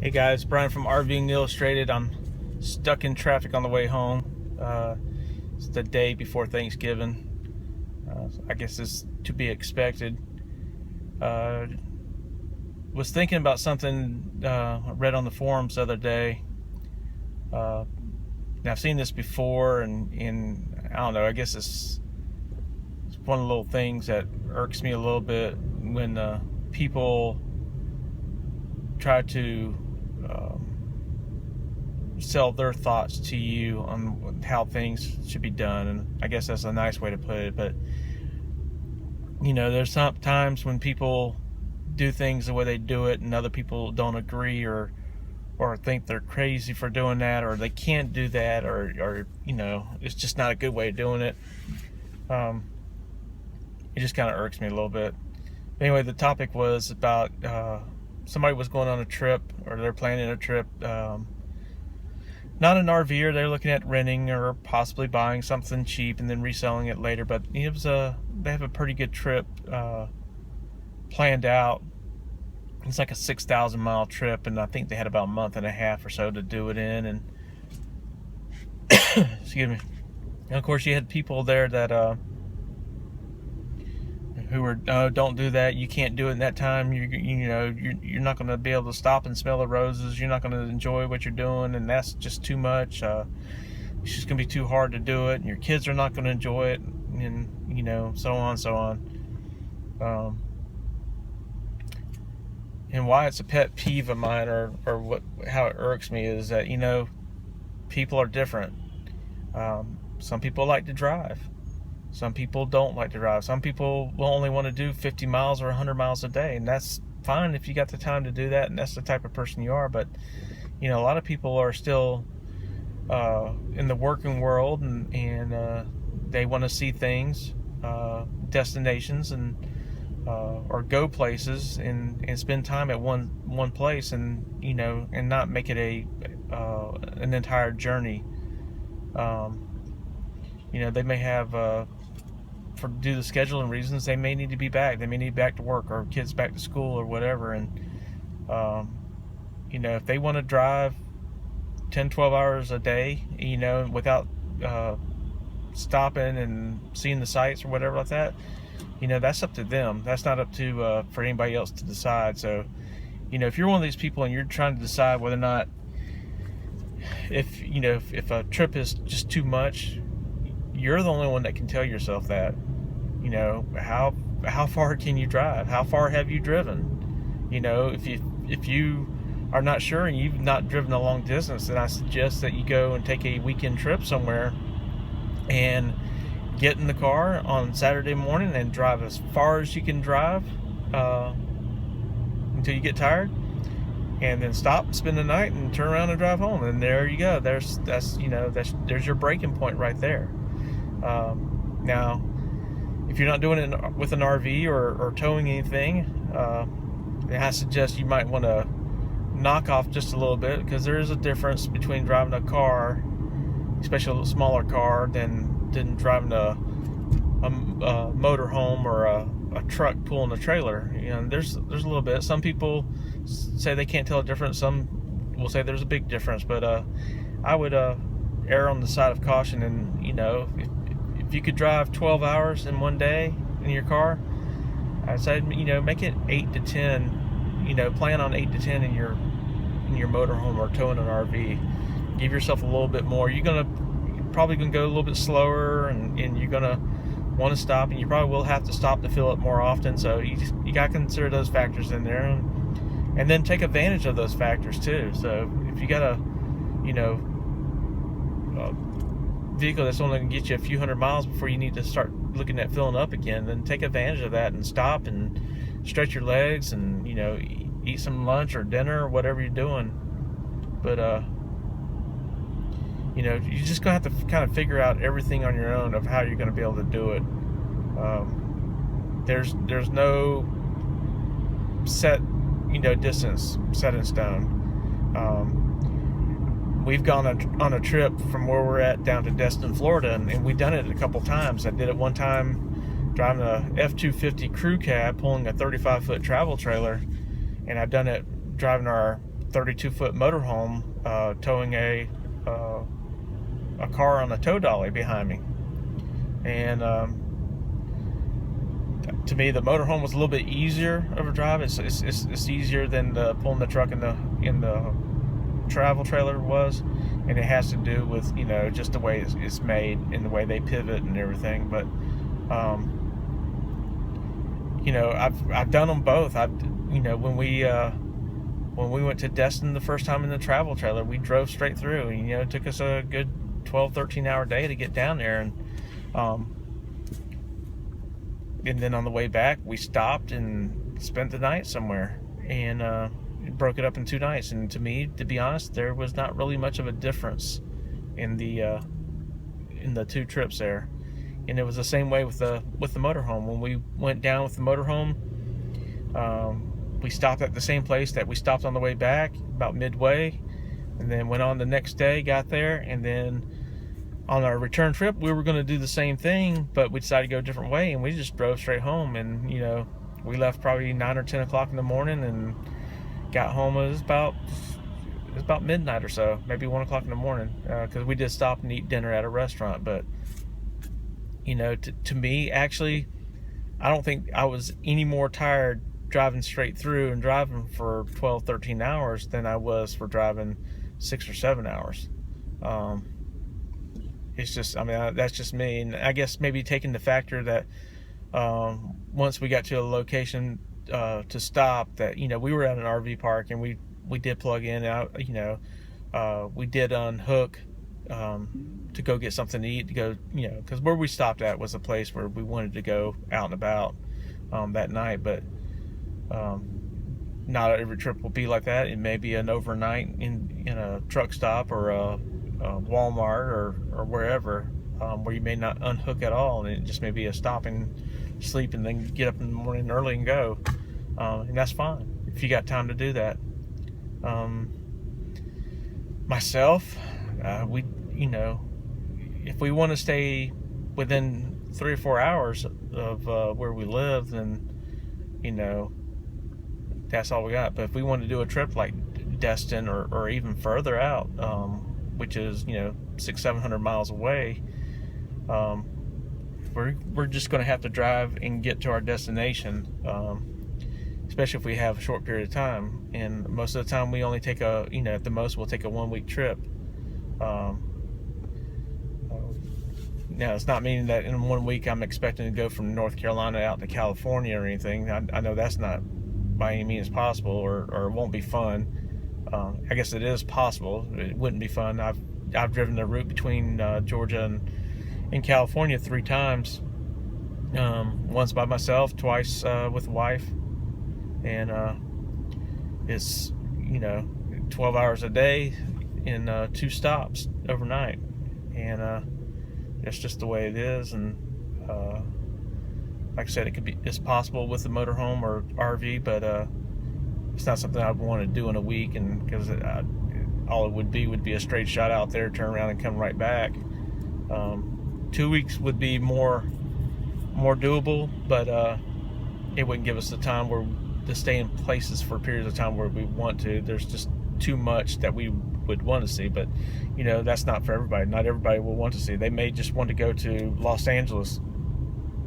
Hey guys, Brian from RVing Illustrated. I'm stuck in traffic on the way home. It's the day before Thanksgiving. I guess it's to be expected. Was thinking about something I read on the forums the other day. Now I've seen this before, and I don't know. I guess it's one of the little things that irks me a little bit when people try to sell their thoughts to you on how things should be done. And I guess that's a nice way to put it, but there's some times when people do things the way they do it and other people don't agree or think they're crazy for doing that, or they can't do that, or it's just not a good way of doing it. It just kind of irks me a little bit. Anyway, the topic was about somebody was going on a trip, or they're planning a trip, not an RV, they're looking at renting or possibly buying something cheap and then reselling it later. But they have a pretty good trip planned out. It's like a 6,000 mile trip, and I think they had about a month and a half or so to do it in. And excuse me. And of course, you had people there that who were, don't do that. You can't do it in that time. You're not going to be able to stop and smell the roses. You're not going to enjoy what you're doing, and that's just too much. It's just going to be too hard to do it, and your kids are not going to enjoy it, and so on, so on. And why it's a pet peeve of mine, or how it irks me, is that people are different. Some people like to drive. Some people don't like to drive. Some people will only want to do 50 miles or 100 miles a day, and that's fine if you got the time to do that, and that's the type of person you are. But a lot of people are still in the working world, and they want to see things, destinations, and or go places and spend time at one place, and and not make it an entire journey. They may have due to scheduling reasons, they may need to be back. They may need back to work, or kids back to school, or whatever. And if they want to drive 10-12 hours a day, without stopping and seeing the sights or whatever like that, that's up to them. That's not up to for anybody else to decide. So if you're one of these people and you're trying to decide whether or not, if a trip is just too much, you're the only one that can tell yourself that. How far can you drive? How far have you driven? If you are not sure and you've not driven a long distance, then I suggest that you go and take a weekend trip somewhere and get in the car on Saturday morning and drive as far as you can drive until you get tired, and then stop, spend the night, and turn around and drive home. And there you go. There's your breaking point right there. Now, if you're not doing it with an RV or towing anything, I suggest you might want to knock off just a little bit, because there is a difference between driving a car, especially a smaller car, than driving a motorhome or a truck pulling a trailer. There's a little bit. Some people say they can't tell the difference. Some will say there's a big difference. But I would err on the side of caution. And if you could drive 12 hours in one day in your car, I'd say make it 8 to 10. Plan on 8 to 10 in your motorhome or towing an RV. Give yourself a little bit more. You're probably gonna go a little bit slower, and you're gonna want to stop, and you probably will have to stop to fill it more often. So you gotta consider those factors in there, and then take advantage of those factors too. So if you got a vehicle that's only going to get you a few hundred miles before you need to start looking at filling up again, then take advantage of that and stop and stretch your legs, and eat some lunch or dinner or whatever you're doing. But you're just gonna have to kind of figure out everything on your own of how you're going to be able to do it. There's no set distance set in stone. We've gone on a trip from where we're at down to Destin, Florida, and we've done it a couple times. I did it one time driving a F-250 crew cab pulling a 35-foot travel trailer, and I've done it driving our 32-foot motorhome towing a car on a tow dolly behind me. And to me, the motorhome was a little bit easier of a drive. It's easier than pulling the truck in the travel trailer was, and it has to do with, you know, just the way it's made and the way they pivot and everything. But you know, I've done them both. You know, when we went to Destin the first time in the travel trailer, we drove straight through, and, you know, it took us a good 12-13 hour day to get down there, and then on the way back we stopped and spent the night somewhere, and broke it up in 2 nights. And to me, to be honest, there was not really much of a difference in the 2 trips there. And it was the same way with the motorhome. When we went down with the motorhome, we stopped at the same place that we stopped on the way back, about midway, and then went on the next day, got there, and then on our return trip we were going to do the same thing, but we decided to go a different way, and we just drove straight home. And, you know, we left probably 9 or 10 o'clock in the morning and got home. It was about midnight or so, maybe 1 o'clock in the morning, because we did stop and eat dinner at a restaurant. But, you know, to me, actually, I don't think I was any more tired driving straight through and driving for 12-13 hours than I was for driving 6 or 7 hours. It's just, I mean, that's just me. And I guess maybe taking the factor that once we got to a location to stop, that, you know, we were at an RV park, and we did plug in out, you know, we did unhook to go get something to eat, to go, you know, because where we stopped at was a place where we wanted to go out and about that night. But not every trip will be like that. It may be an overnight in a truck stop or a Walmart or wherever, where you may not unhook at all, and it just may be a stop and sleep and then get up in the morning early and go, and that's fine if you got time to do that. Myself, we, you know, if we want to stay within 3 or 4 hours of where we live, then, you know, that's all we got. But if we want to do a trip like Destin or even further out, which is, you know, 600-700 miles away, we're just going to have to drive and get to our destination, especially if we have a short period of time. And most of the time we only take you know, at the most we'll take a 1-week trip. Now, it's not meaning that in 1 week I'm expecting to go from North Carolina out to California or anything. I know that's not by any means possible, or it won't be fun. I guess it is possible. It wouldn't be fun. I've driven the route between Georgia and California 3 times. Once by myself, twice with a wife, and it's, you know, 12 hours a day in 2 stops overnight, and that's just the way it is. And like I said, it's possible with the motorhome or RV, but it's not something I'd want to do in a week, and because all it would be a straight shot out there, turn around and come right back. 2 weeks would be more doable, but it wouldn't give us the time to stay in places for periods of time where we want to. There's just too much that we would want to see. But, you know, that's not for everybody. Not everybody will want to see. They may just want to go to Los Angeles.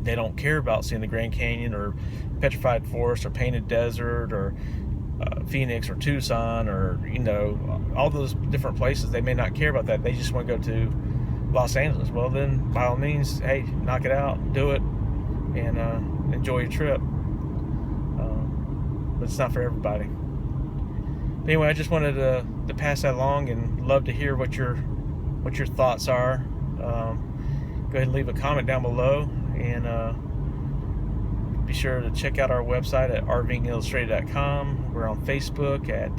They don't care about seeing the Grand Canyon or Petrified Forest or Painted Desert or Phoenix or Tucson, or, you know, all those different places. They may not care about that. They just want to go to Los Angeles. Well, then, by all means, hey, knock it out, do it, and enjoy your trip. But it's not for everybody. But anyway, I just wanted to pass that along, and love to hear what your thoughts are. Go ahead and leave a comment down below, and be sure to check out our website at rvingillustrated.com. We're on Facebook at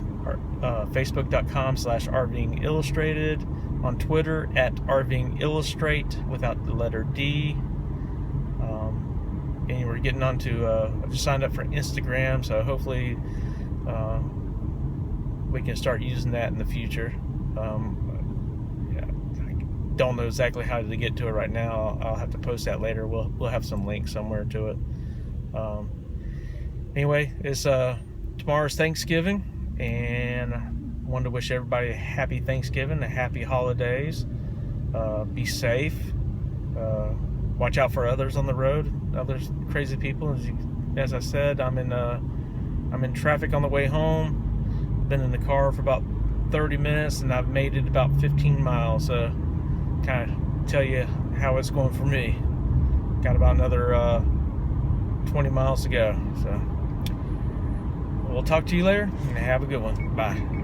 facebook.com/rvingillustrated, on Twitter at rvingillustrate without the letter D. And we're getting on to, I just signed up for Instagram, so hopefully we can start using that in the future. I don't know exactly how to get to it right now. I'll have to post that later. We'll have some link somewhere to it. Anyway, tomorrow's Thanksgiving, and wanted to wish everybody a happy Thanksgiving, a happy holidays. Be safe. Watch out for others on the road, other crazy people. As I said, I'm in traffic on the way home. Been in the car for about 30 minutes, and I've made it about 15 miles. So, kind of tell you how it's going for me. Got about another 20 miles to go. So, we'll talk to you later, and have a good one. Bye.